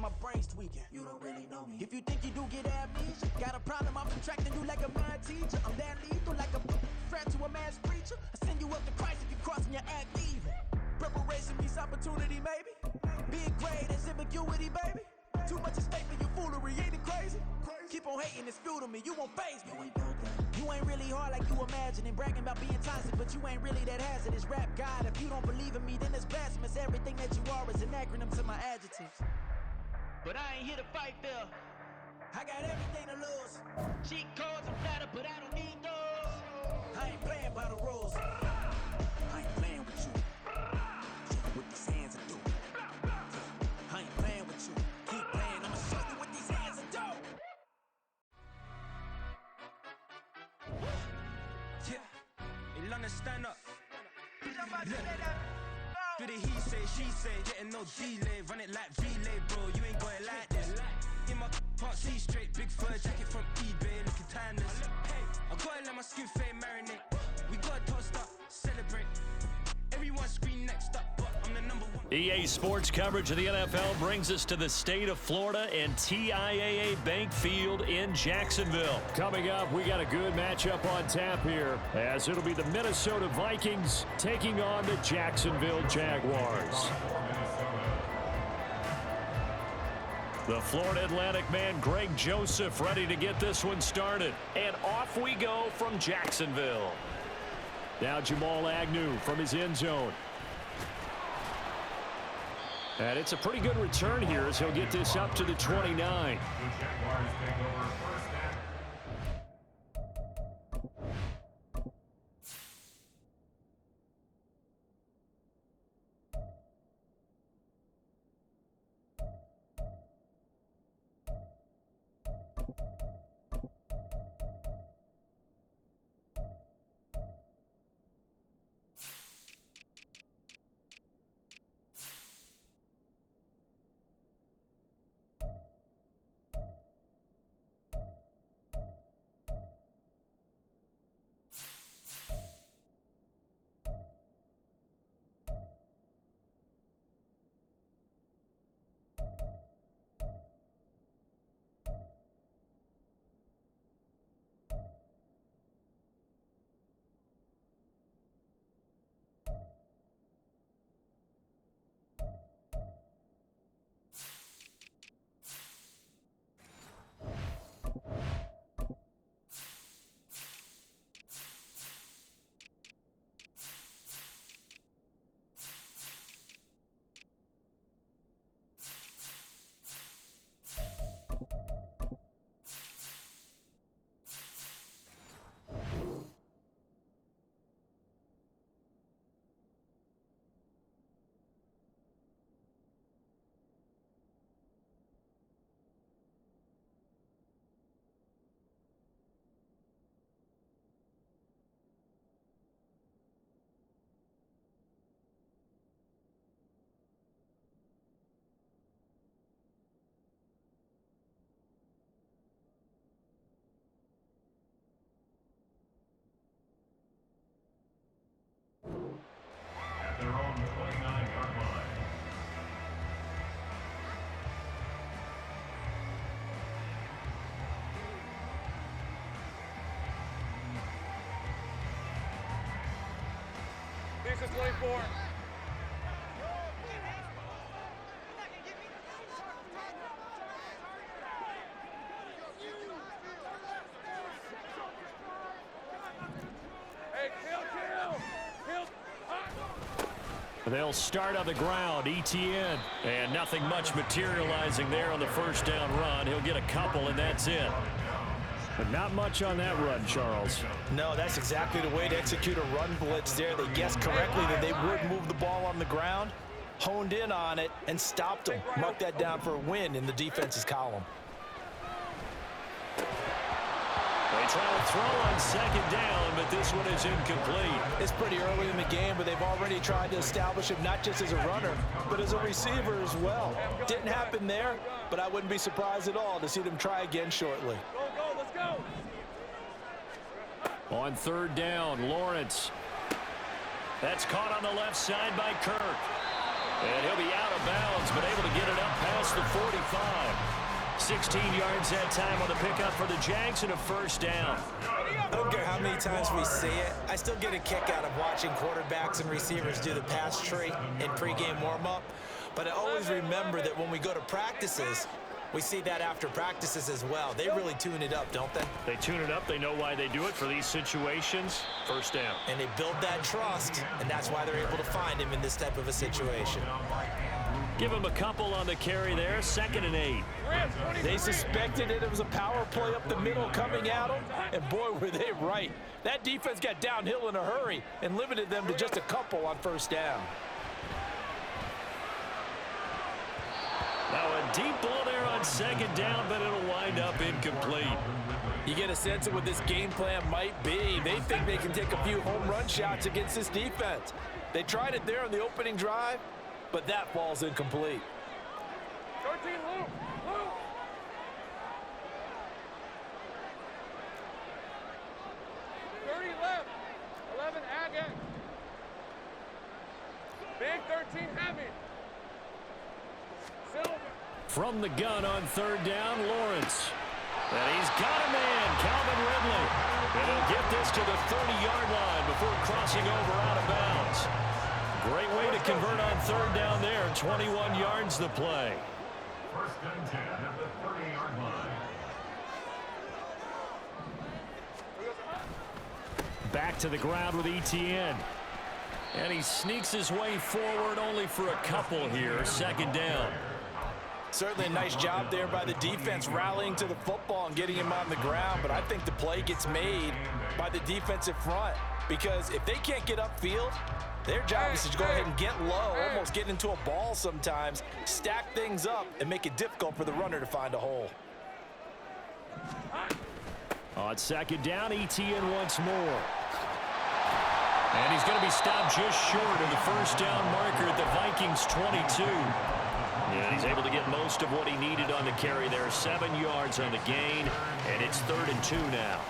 my brain's tweaking. You don't really know me. If you think you do get amnesia, got a problem, I'm subtracting you like a math teacher. I'm that lethal like a threat to a mass preacher. I send you up to Christ if you crossing your act leaving. Preparation means opportunity, maybe. Being great is ambiguity, baby. Too much is fake for your foolery, ain't it crazy? Keep on hating, it's fuel to me, you won't faze me. You ain't really hard like you imagining. Bragging about being toxic, but you ain't really that hazardous. Rap God, if you don't believe in me, then it's blasphemous. Everything that you are is an acronym to my adjectives. But I ain't here to fight, Phil. I got everything to lose. Cheat codes, I'm flattered, but I don't need those. I ain't playing by the rules. I ain't playing with you. With these hands I do. I ain't playing with you. Keep playing, I'ma show you what these hands I do. Yeah, in London, stand up. Do the he say, she say, getting no delay. Run it like relay, bro, you ain't got it like this. In my can't see straight, big fur jacket from eBay, looking timeless. I gotta let my skin fade marinate. We gotta toast up, celebrate. Everyone scream next up, but I'm the number one. EA Sports coverage of the NFL brings us to the state of Florida and TIAA Bank Field in Jacksonville. Coming up, we got a good matchup on tap here, as it'll be the Minnesota Vikings taking on the Jacksonville Jaguars. The Florida Atlantic man Greg Joseph ready to get this one started. And off we go from Jacksonville. Now Jamal Agnew from his end zone. And it's a pretty good return here as he'll get this up to the 29. The Jaguars take over first down. At their own 29-yard line. This is 24. They'll start on the ground, ETN. And nothing much materializing there on the first down run. He'll get a couple, and that's it. But not much on that run, Charles. No, that's exactly the way to execute a run blitz there. They guessed correctly that they would move the ball on the ground, honed in on it, and stopped them. Mark that down for a win in the defense's column. They try to throw on second down, but this one is incomplete. It's pretty early in the game, but they've already tried to establish him not just as a runner, but as a receiver as well. Didn't happen there, but I wouldn't be surprised at all to see them try again shortly. Go, let's go. On third down, Lawrence. That's caught on the left side by Kirk. And he'll be out of bounds, but able to get it up past the 45. 16 yards that time on the pickup for the Jags and a first down. I don't care how many times we see it. I still get a kick out of watching quarterbacks and receivers do the pass tree in pregame warm-up. But I always remember that when we go to practices, we see that after practices as well. They really tune it up, don't they? They tune it up. They know why they do it for these situations. First down. And they build that trust, and that's why they're able to find him in this type of a situation. Give him a couple on the carry there. 2nd and 8. They suspected it was a power play up the middle coming at them, and boy, were they right. That defense got downhill in a hurry and limited them to just a couple on first down. Now a deep ball there on 2nd down, but it'll wind up incomplete. You get a sense of what this game plan might be. They think they can take a few home run shots against this defense. They tried it there on the opening drive, but that ball's incomplete. 13 loop. 30 left. 11 again. Big 13 heavy. Silver. From the gun on 3rd down, Lawrence. And he's got a man, Calvin Ridley. And he'll get this to the 30-yard line before crossing over out of bounds. Great way to convert on 3rd down there. 21 yards the play. 1st and 10 at the 30-yard line. Back to the ground with ETN. And he sneaks his way forward only for a couple here. 2nd down. Certainly a nice job there by the defense rallying to the football and getting him on the ground, but I think the play gets made by the defensive front because if they can't get upfield, their job is to go ahead and get low, almost get into a ball sometimes, stack things up, and make it difficult for the runner to find a hole. On 2nd down, ETN once more. And he's going to be stopped just short of the first down marker at the Vikings 22. Yeah, he's able to get most of what he needed on the carry there. 7 yards on the gain, and it's 3rd and 2 now.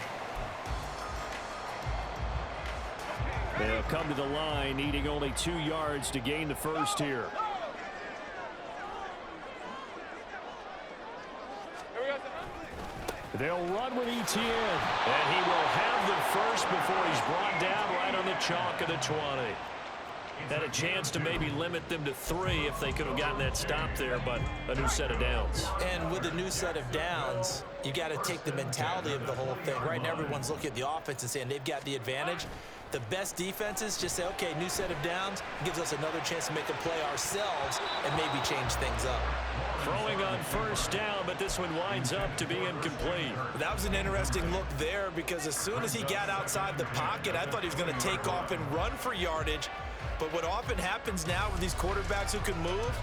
They'll come to the line, needing only 2 yards to gain the first here. They'll run with ETN, and he will have the first before he's brought down right on the chalk of the 20. Had a chance to maybe limit them to 3 if they could have gotten that stop there, but a new set of downs. And with a new set of downs, you got to take the mentality of the whole thing. Right now, everyone's looking at the offense and saying they've got the advantage. The best defenses just say, okay, new set of downs gives us another chance to make a play ourselves and maybe change things up. Throwing on first down, but this one winds up to be incomplete. That was an interesting look there because as soon as he got outside the pocket, I thought he was going to take off and run for yardage. But what often happens now with these quarterbacks who can move,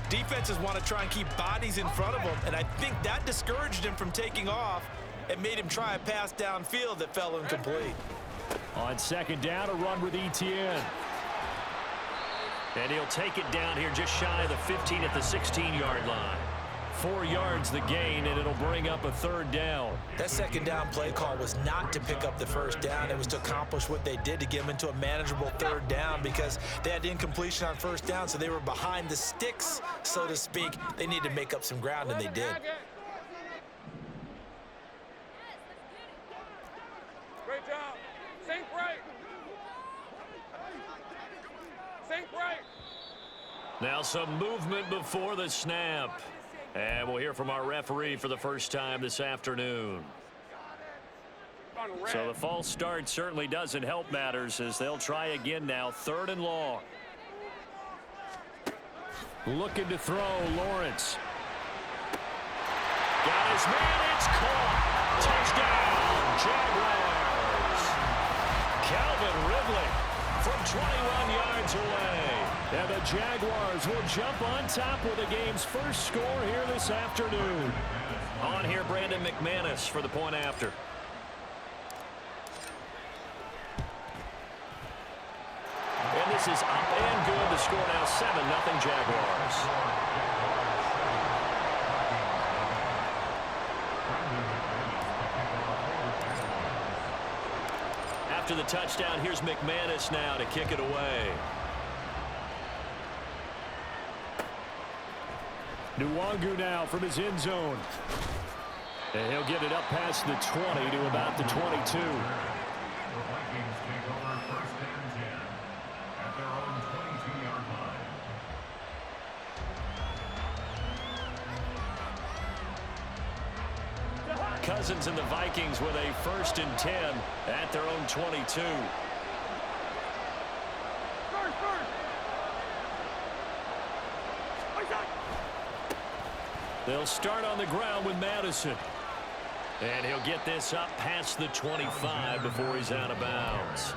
defenses want to try and keep bodies in front of them, and I think that discouraged him from taking off and made him try a pass downfield that fell incomplete. On 2nd down, a run with ETN. And he'll take it down here just shy of the 15 at the 16-yard line. 4 yards the gain, and it'll bring up a 3rd down. That 2nd down play call was not to pick up the first down. It was to accomplish what they did to get them into a manageable 3rd down because they had incompletion on first down, so they were behind the sticks, so to speak. They needed to make up some ground, and they did. Great job. Sink right. Sink right. Now some movement before the snap. And we'll hear from our referee for the first time this afternoon. So the false start certainly doesn't help matters as they'll try again now. 3rd and long. Looking to throw, Lawrence. Got his man, it's caught. Touchdown, Jaguars. Calvin Ridley from 21 yards away. And the Jaguars will jump on top with the game's first score here this afternoon. On here, Brandon McManus for the point after. And this is up and good. The score now 7-0 Jaguars. After the touchdown, here's McManus now to kick it away. Nwangu now from his end zone. And he'll get it up past the 20 to about the 22. The Vikings take over first and 10 at their own 22-yard line. Cousins and the Vikings with a 1st and 10 at their own 22. They'll start on the ground with Madison. And he'll get this up past the 25 before he's out of bounds.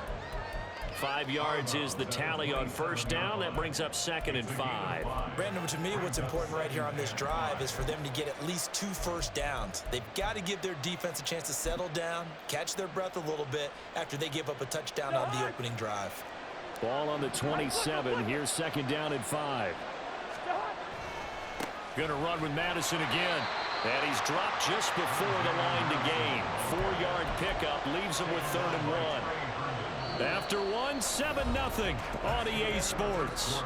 5 yards is the tally on first down. That brings up 2nd and 5. Brandon, to me, what's important right here on this drive is for them to get at least 2 first downs. They've got to give their defense a chance to settle down, catch their breath a little bit after they give up a touchdown on the opening drive. Ball on the 27. Here's 2nd down and 5. Going to run with Madison again. And he's dropped just before the line to gain. 4-yard pickup leaves him with 3rd and 1. After 1, 7-0 on EA Sports.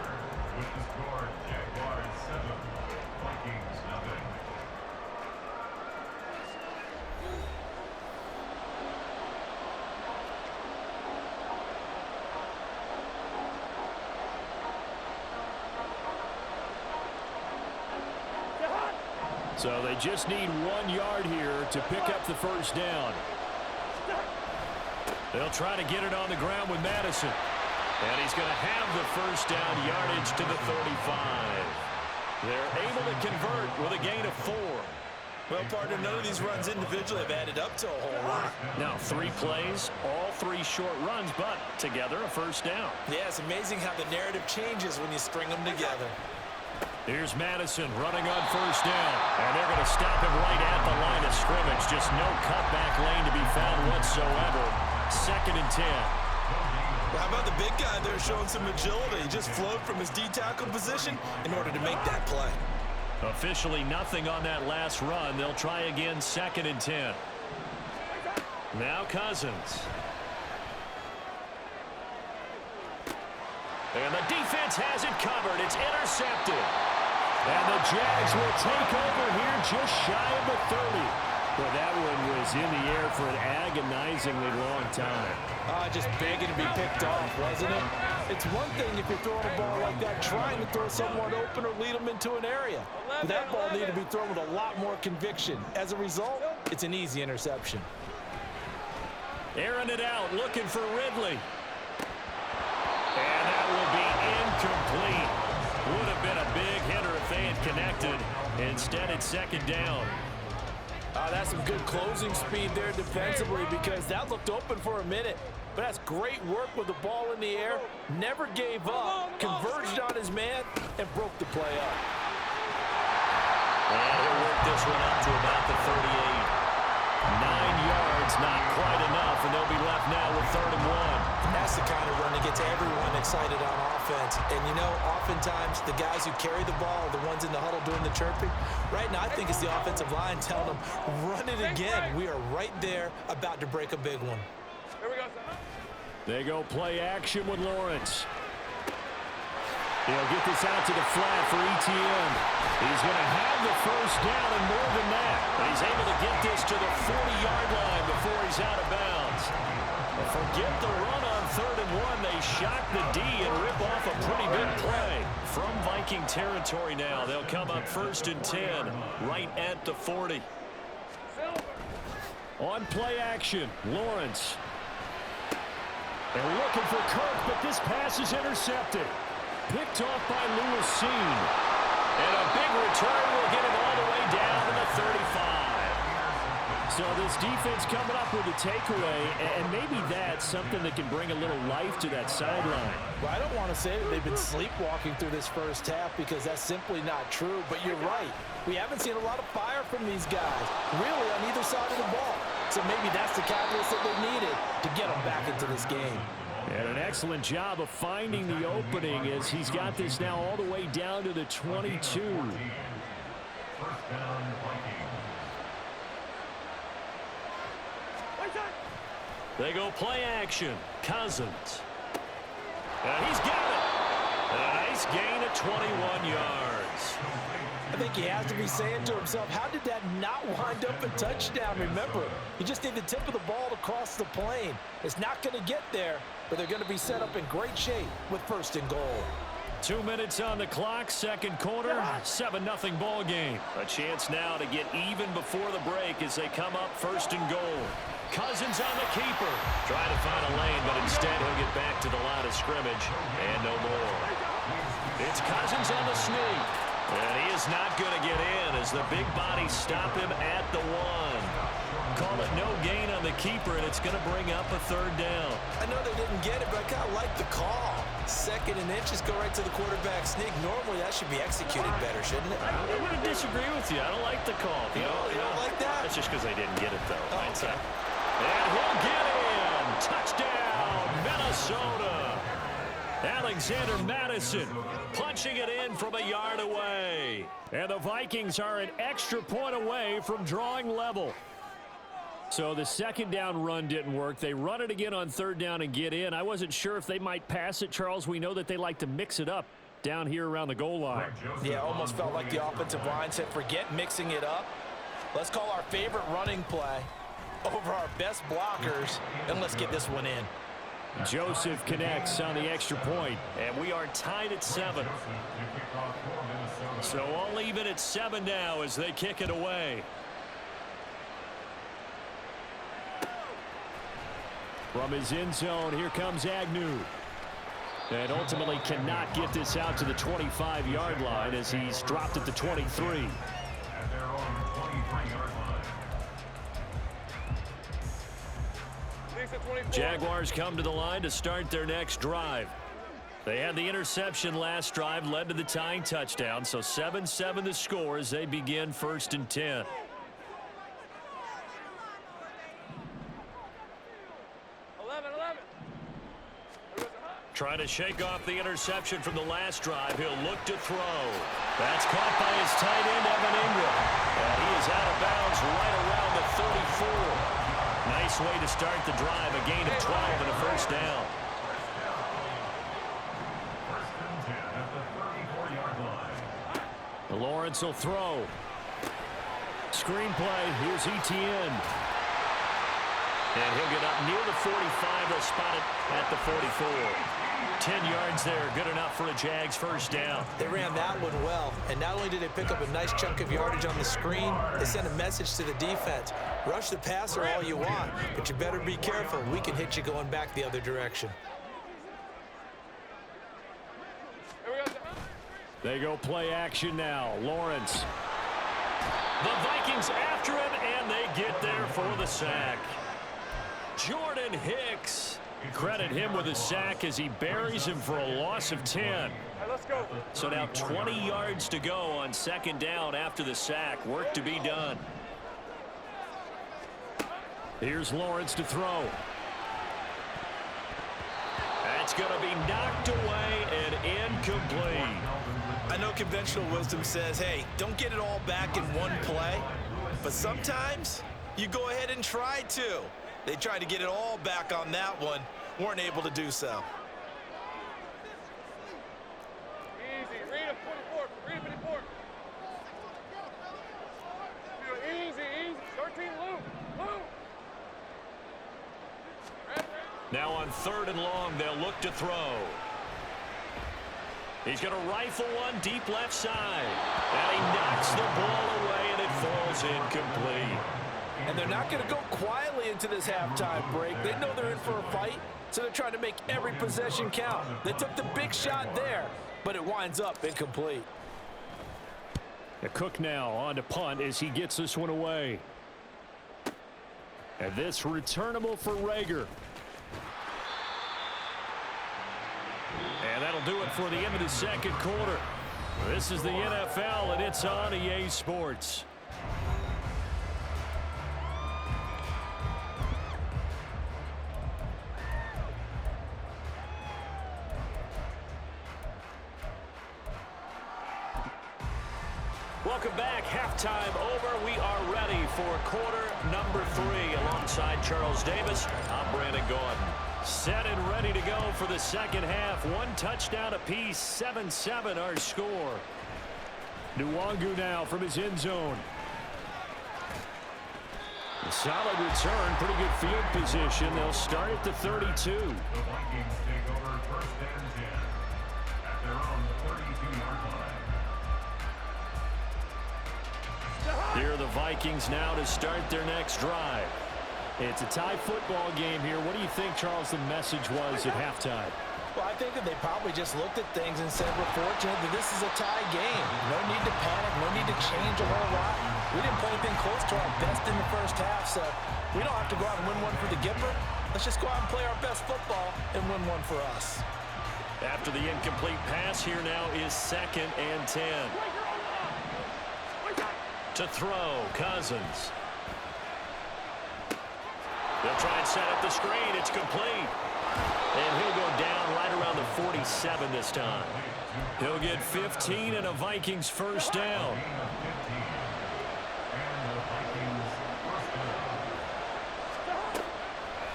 With the score, Jaguars 7, Vikings 0. So they just need 1 yard here to pick up the first down. They'll try to get it on the ground with Madison. And he's going to have the first down, yardage to the 35. They're able to convert with a gain of 4. Well, partner, none of these runs individually have added up to a whole lot. Now 3 plays, all 3 short runs, but together a first down. Yeah, it's amazing how the narrative changes when you string them together. Here's Madison running on first down. And they're going to stop him right at the line of scrimmage. Just no cutback lane to be found whatsoever. 2nd and 10. Well, how about the big guy there showing some agility? He just flowed from his D-tackle position in order to make that play. Officially nothing on that last run. They'll try again, 2nd and 10. Now Cousins. And the defense has it covered. It's intercepted. And the Jags will take over here just shy of the 30. Well, that one was in the air for an agonizingly long time. Just begging to be picked off, wasn't it? It's one thing if you're throwing a ball like that, trying to throw someone open or lead them into an area. But that ball needed to be thrown with a lot more conviction. As a result, it's an easy interception. Airing it out, looking for Ridley. And that will be incomplete. Would have been a big hitter if they had connected. Instead, it's 2nd down. That's some good closing speed there defensively because that looked open for a minute. But that's great work with the ball in the air. Never gave up, converged on his man, and broke the play up. And he'll work this one up to about the 38. 9 yards, not quite enough, and they'll be left now with 3rd and 1. That's the kind of run that gets everyone excited on offense. And, you know, oftentimes the guys who carry the ball are the ones in the huddle doing the chirping. Right now, I think it's the offensive line telling them, run it again. We are right there about to break a big one. Here we go. They go play action with Lawrence. He'll get this out to the flat for Etienne. He's going to have the first down and more than that. And he's able to get this to the 40-yard line before he's out of bounds. Forget the run on 3rd and 1. They shock the D and rip off a pretty big play. From Viking territory now, they'll come up 1st and 10 right at the 40. On play action, Lawrence. They're looking for Kirk, but this pass is intercepted. Picked off by Lewis Seen. And a big return will get him all the way down to the 35. So this defense coming up with a takeaway, and maybe that's something that can bring a little life to that sideline. Well, I don't want to say that they've been sleepwalking through this first half because that's simply not true, but you're right. We haven't seen a lot of fire from these guys, really on either side of the ball. So maybe that's the catalyst that they needed to get them back into this game. And an excellent job of finding the opening as he's got this now all the way down to the 22. First down, Vikings. They go play action. Cousins. And he's got it. A nice nice gain of 21 yards. I think he has to be saying to himself, how did that not wind up a touchdown? Remember, you just need the tip of the ball to cross the plane. It's not going to get there, but they're going to be set up in great shape with 1st and goal. 2 minutes on the clock, second quarter, 7-0 ball game. A chance now to get even before the break as they come up 1st and goal. Cousins on the keeper. Trying to find a lane, but instead he'll get back to the line of scrimmage and no more. It's Cousins on the sneak. And he is not going to get in as the big bodies stop him at the 1. Call it no gain on the keeper, and it's going to bring up a 3rd down. I know they didn't get it, but I kind of like the call. 2nd and inches, go right to the quarterback sneak. Normally, that should be executed better, shouldn't it? I'm going to disagree with you. I don't like the call. You don't like that? That's just because they didn't get it, though. Oh, okay. And he'll get in. Touchdown, Minnesota. Alexander Madison punching it in from a yard away. And the Vikings are an extra point away from drawing level. So the 2nd down run didn't work. They run it again on 3rd down and get in. I wasn't sure if they might pass it, Charles. We know that they like to mix it up down here around the goal line. Yeah, almost felt like the offensive line said, forget mixing it up. Let's call our favorite running play over our best blockers, and let's get this one in. Joseph connects on the extra point, and we are tied at 7. So all even at 7 now as they kick it away. From his end zone, here comes Agnew. And ultimately cannot get this out to the 25-yard line as he's dropped at the 23. At their own 23-yard line. Jaguars come to the line to start their next drive. They had the interception last drive, led to the tying touchdown, so 7-7 the score as they begin 1st and 10. Trying to shake off the interception from the last drive. He'll look to throw. That's caught by his tight end, Evan Ingram. And he is out of bounds right around the 34. Nice way to start the drive. A gain of 12 and a 1st down. 1st and 10 at the 34-yard line. Lawrence will throw. Screenplay. Here's Etienne. And he'll get up near the 45. They'll spot it at the 44. 10 yards there, good enough for a Jags 1st down. They ran that one well, and not only did they pick up a nice chunk of yardage on the screen, they sent a message to the defense. Rush the passer all you want, but you better be careful. We can hit you going back the other direction. They go play action now. Lawrence. The Vikings after him, and they get there for the sack. Jordan Hicks. Credit him with a sack as he buries him for a loss of 10. Let's go. So now 20 yards to go on 2nd down after the sack. Work to be done. Here's Lawrence to throw. That's going to be knocked away and incomplete. I know conventional wisdom says, hey, don't get it all back in one play, but sometimes you go ahead and try to. They tried to get it all back on that one, weren't able to do so. Easy. Read a 44. Read a 54. Easy. 13, Luke. Now on 3rd and long, they'll look to throw. He's going to rifle one deep left side. And he knocks the ball away, and it falls incomplete. And they're not going to go quietly into this halftime break. They know they're in for a fight, so they're trying to make every possession count. They took the big shot there, but it winds up incomplete. The Cook now on to punt as he gets this one away. And this returnable for Rager. And that'll do it for the end of the 2nd quarter. This is the NFL, and it's on EA Sports. Welcome back. Halftime over. We are ready for quarter number 3. Alongside Charles Davis, I'm Brandon Gordon. Set and ready to go for the second half. One touchdown apiece, 7-7 our score. Nwangu now from his end zone. A solid return, pretty good field position. They'll start at the 32. The Vikings take over first and 10 at their own 32-yard line. Here are the Vikings now to start their next drive. It's a tie football game here. What do you think, Charles, the message was at halftime? Well, I think that they probably just looked at things and said, we're fortunate that this is a tie game. No need to panic, no need to change a whole lot. We didn't play anything close to our best in the first half, so we don't have to go out and win one for the Gipper. Let's just go out and play our best football and win one for us. After the incomplete pass, here now is 2nd and 10. To throw, Cousins. They'll try and set up the screen. It's complete. And he'll go down right around the 47 this time. He'll get 15 and a Vikings first down.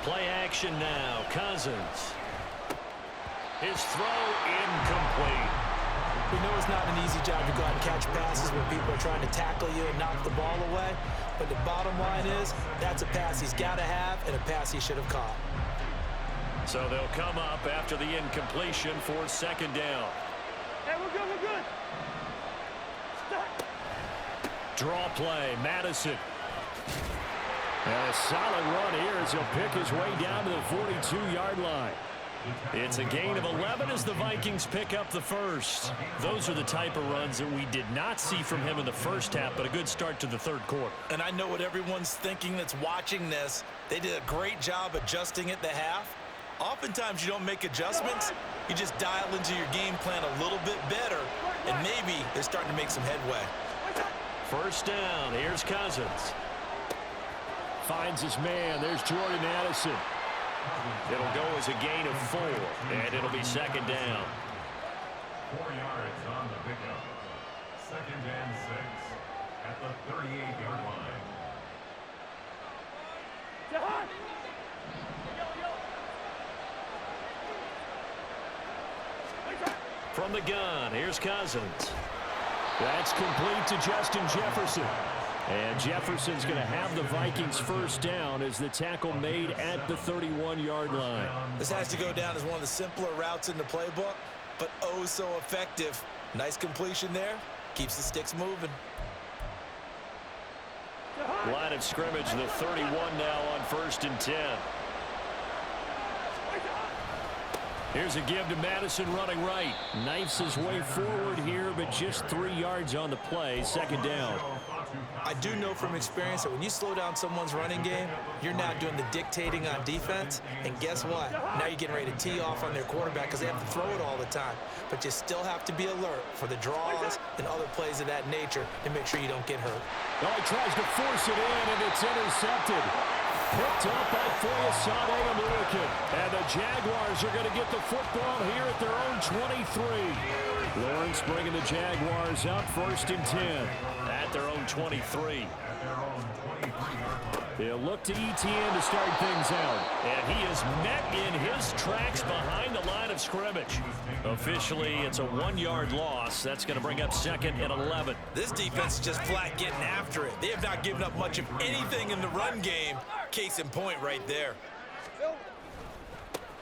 Play action now. Cousins. His throw incomplete. We know it's not an easy job to go out and catch passes when people are trying to tackle you and knock the ball away. But the bottom line is, that's a pass he's got to have and a pass he should have caught. So they'll come up after the incompletion for 2nd down. Hey, we're good, we're good. Draw play, Madison. And a solid run here as he'll pick his way down to the 42-yard line. It's a gain of 11 as the Vikings pick up the first. Those are the type of runs that we did not see from him in the first half, but a good start to the third quarter. And I know what everyone's thinking that's watching this. They did a great job adjusting at the half. Oftentimes you don't make adjustments. You just dial into your game plan a little bit better, and maybe they're starting to make some headway. First down. Here's Cousins. Finds his man. There's Jordan Addison. It'll go as a gain of 4, and it'll be 2nd down. 4 yards on the pickup. 2nd and 6 at the 38-yard line. From the gun, here's Cousins. That's complete to Justin Jefferson. And Jefferson's going to have the Vikings first down as the tackle made at the 31-yard line. This has to go down as one of the simpler routes in the playbook, but oh so effective. Nice completion there. Keeps the sticks moving. Line of scrimmage, the 31 now on 1st and 10. Here's a give to Madison running right. Knifes his way forward here, but just 3 yards on the play. 2nd down. I do know from experience that when you slow down someone's running game, you're now doing the dictating on defense. And guess what? Now you're getting ready to tee off on their quarterback because they have to throw it all the time. But you still have to be alert for the draws and other plays of that nature to make sure you don't get hurt. Oh, he tries to force it in, and it's intercepted. Picked up by Foyesade American. And the Jaguars are going to get the football here at their own 23. Lawrence bringing the Jaguars out 1st and 10. At their own 23. They'll look to ETN to start things out. And he is met in his tracks behind the line of scrimmage. Officially, it's a 1-yard loss. That's going to bring up 2nd and 11. This defense is just flat getting after it. They have not given up much of anything in the run game. Case in point right there.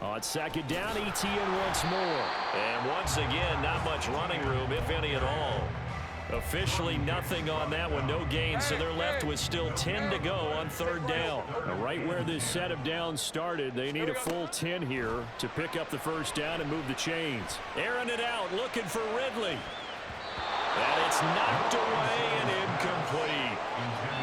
On 2nd down, ETN once more. And once again, not much running room, if any at all. Officially nothing on that one, no gain, so they're left with still 10 to go on 3rd down. Right where this set of downs started, they need a full 10 here to pick up the first down and move the chains. Airing it out, looking for Ridley. And it's knocked away and incomplete.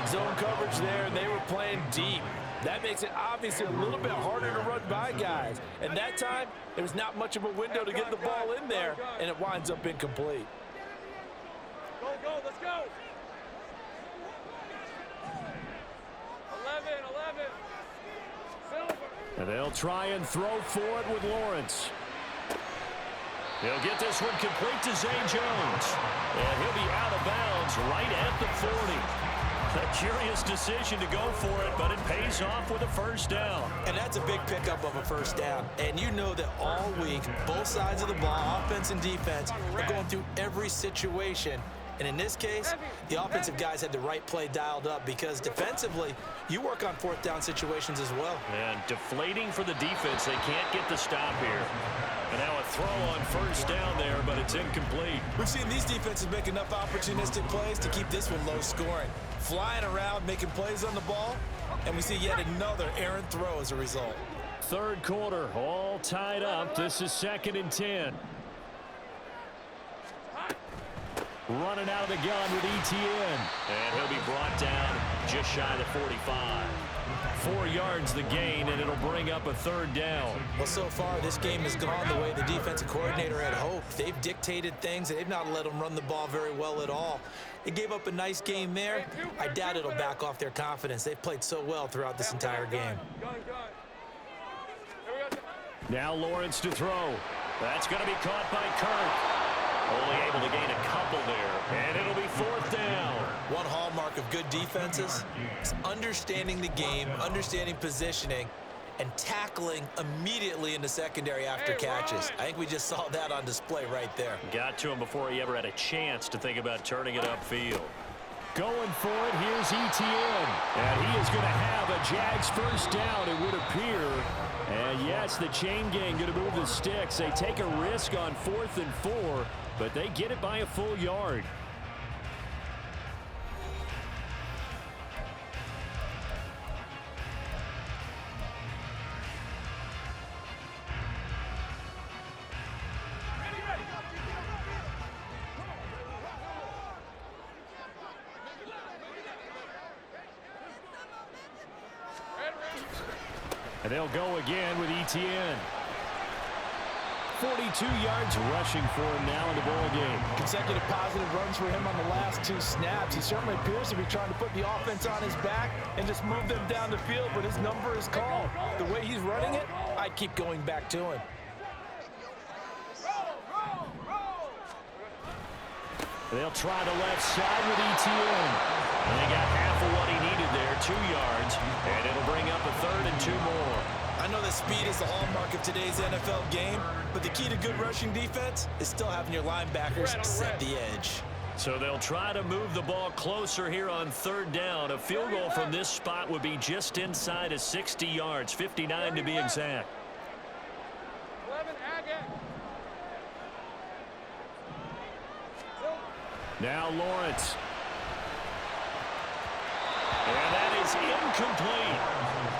Zone coverage there, and they were playing deep. That makes it obviously a little bit harder to run by guys. And that time, there was not much of a window to get the ball in there, and it winds up incomplete. Go, go, let's go. 11. Silver. And they'll try and throw for it with Lawrence. He'll get this one complete to Zay Jones. And he'll be out of bounds right at the 40. A curious decision to go for it, but it pays off with a first down. And that's a big pickup of a first down. And you know that all week, both sides of the ball, offense and defense, are going through every situation. And in this case, the offensive guys had the right play dialed up because defensively, you work on fourth down situations as well. And deflating for the defense. They can't get the stop here. And now a throw on first down there, but it's incomplete. We've seen these defenses make enough opportunistic plays to keep this one low scoring. Flying around, making plays on the ball, and we see yet another errant throw as a result. Third quarter, all tied up. This is 2nd and 10. Running out of the gun with ETN. And he'll be brought down just shy of the 45. 4 yards the gain, and it'll bring up a third down. Well, so far, this game has gone the way the defensive coordinator had hoped. They've dictated things, and they've not let them run the ball very well at all. They gave up a nice game there. I doubt it'll back off their confidence. They've played so well throughout this entire game. Now Lawrence to throw. That's going to be caught by Kirk. Only able to gain a couple there, and it'll be 4th down. One hallmark of good defenses is understanding the game, understanding positioning, and tackling immediately in the secondary after catches. I think we just saw that on display right there. Got to him before he ever had a chance to think about turning it upfield. Going for it, here's ETN. And he is going to have a Jags first down, it would appear. And yes, the chain gang going to move the sticks. They take a risk on 4th and 4, but they get it by a full yard. And they'll go again with ETN. 42 yards rushing for him now in the ball game. Consecutive positive runs for him on the last 2 snaps. He certainly appears to be trying to put the offense on his back and just move them down the field, but his number is called. The way he's running it, I'd keep going back to him. They'll try the left side with ETN. And they got half of what he needed there, 2 yards, and it'll bring up a 3rd and 2 more. I know that speed is the hallmark of today's NFL game, but the key to good rushing defense is still having your linebackers set the edge. So they'll try to move the ball closer here on 3rd down. A field goal from this spot would be just inside of 60 yards, 59 to be exact. Now Lawrence. And that is incomplete.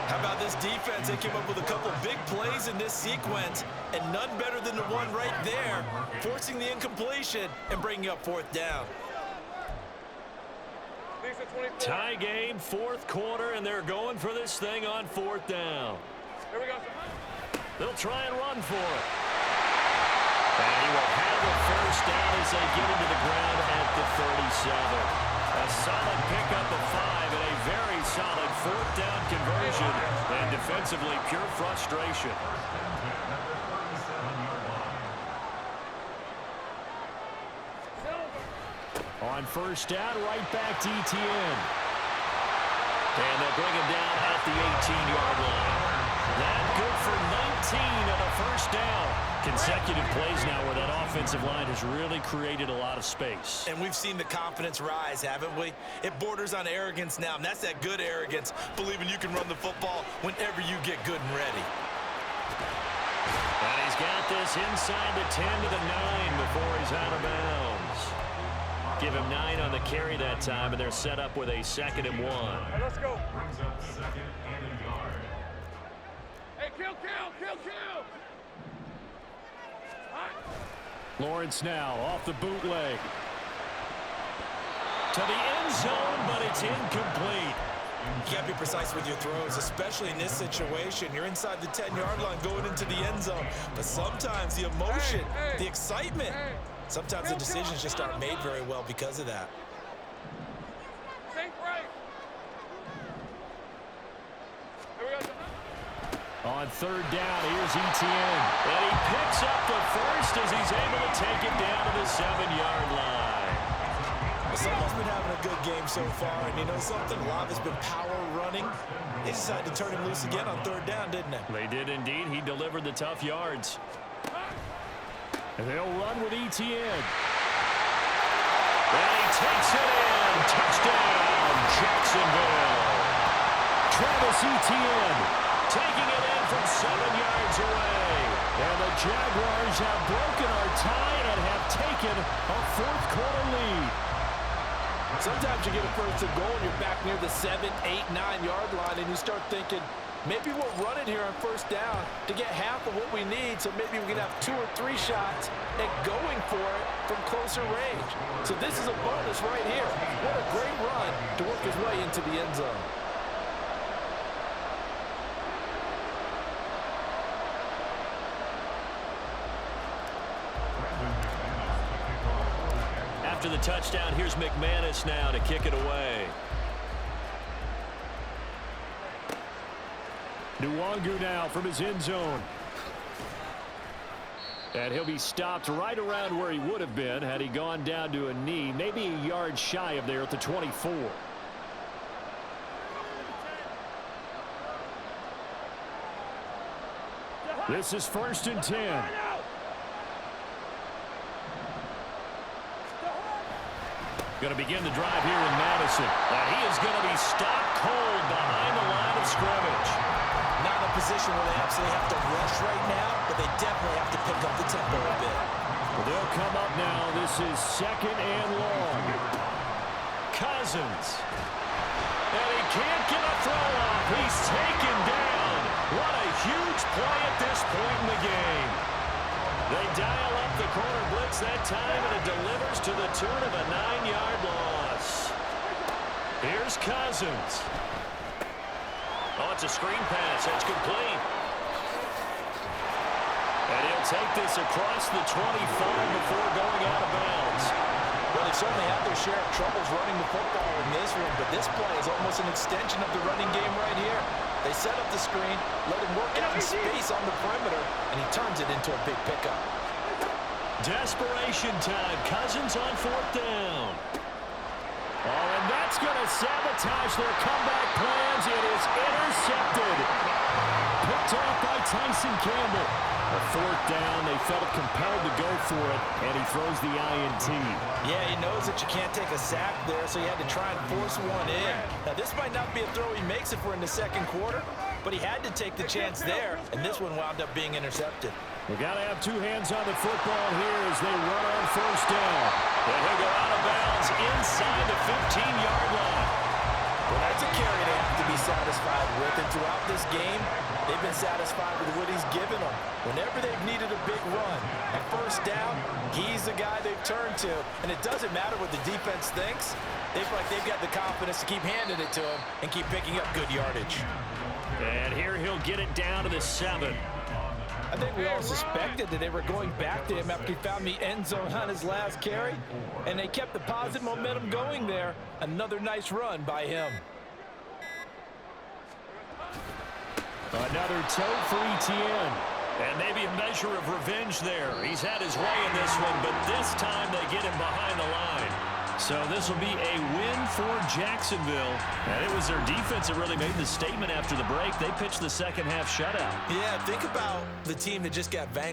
How about this defense? They came up with a couple big plays in this sequence, and none better than the one right there, forcing the incompletion and bringing up 4th down. Tie game, 4th quarter, and they're going for this thing on 4th down. Here we go. They'll try and run for it. And he will have a first down as they get into the ground at the 37. A solid pickup of 5 and a very solid 4th down conversion. And defensively, pure frustration. On first down, right back to ETN. And they'll bring him down at the 18-yard line. That good for 19 and a first down. Consecutive plays now where that offensive line has really created a lot of space. And we've seen the confidence rise, haven't we? It borders on arrogance now, and that's that good arrogance, believing you can run the football whenever you get good and ready. And he's got this inside the 10 to the 9 before he's out of bounds. Give him 9 on the carry that time, and they're set up with a 2nd and 1. Right, let's go. Brings up 2nd and a yard. Hey, kill. Lawrence now off the bootleg. To the end zone, but it's incomplete. You got to be precise with your throws, especially in this situation. You're inside the 10-yard line going into the end zone. But sometimes the emotion, the excitement, sometimes the decisions just aren't made very well because of that. Think right. Here we go. On 3rd down, here's ETN. And he picks up the first as he's able to take it down to the 7-yard line. Well, someone's been having a good game so far, and you know something? Lava's been power running. They decided to turn him loose again on third down, didn't they? They did indeed. He delivered the tough yards. And they'll run with Etienne. And he takes it in. Touchdown, Jacksonville. Travis Etienne taking it in from 7 yards away. And the Jaguars have broken our tie and have taken a fourth-quarter lead. Sometimes you get a first and goal and you're back near the 7, 8, 9-yard line, and you start thinking, maybe we'll run it here on first down to get half of what we need, so maybe we can have 2 or 3 shots at going for it from closer range. So this is a bonus right here. What a great run to work his way into the end zone. After the touchdown, here's McManus now to kick it away. Nwangu now from his end zone. And he'll be stopped right around where he would have been had he gone down to a knee, maybe a yard shy of there at the 24. This is 1st and 10. Going to begin the drive here in Madison. And he is going to be stopped cold behind the line of scrimmage. Not in a position where they absolutely have to rush right now, but they definitely have to pick up the tempo a bit. Well, they'll come up now. This is 2nd and long. Cousins. And he can't get a throw off. He's taken down. What a huge play at this point in the game. They dial up the corner blitz that time, and it delivers to the tune of a 9-yard loss. Here's Cousins. Oh, it's a screen pass. It's complete. And he'll take this across the 25 before going out of bounds. Well, they certainly had their share of troubles running the football in this one, but this play is almost an extension of the running game right here. They set up the screen, let him work out in space on the perimeter, and he turns it into a big pickup. Desperation time. Cousins on 4th down. Oh, and that's going to sabotage their comeback plans. It is intercepted. Picked off by Tyson Campbell. A 4th down. They felt compelled to go for it, and he throws the INT. Yeah, he knows that you can't take a sack there, so he had to try and force one in. Now, this might not be a throw he makes if we're in the 2nd quarter, but he had to take the chance there, and this one wound up being intercepted. We've got to have 2 hands on the football here as they run on 1st down. And he'll go out of bounds inside the 15-yard line. Well, that's a carry they have to be satisfied with, and throughout this game, they've been satisfied with what he's given them. Whenever they've needed a big run, at 1st down, he's the guy they've turned to. And it doesn't matter what the defense thinks. They feel like they've got the confidence to keep handing it to him and keep picking up good yardage. And here he'll get it down to the 7. I think we all suspected that they were going back to him after he found the end zone on his last carry, and they kept the positive momentum going there. Another nice run by him. Another tote for Etienne. And maybe a measure of revenge there. He's had his way in this one, but this time they get him behind the line. So this will be a win for Jacksonville. And it was their defense that really made the statement after the break. They pitched the second half shutout. Yeah, think about the team that just got vanquished.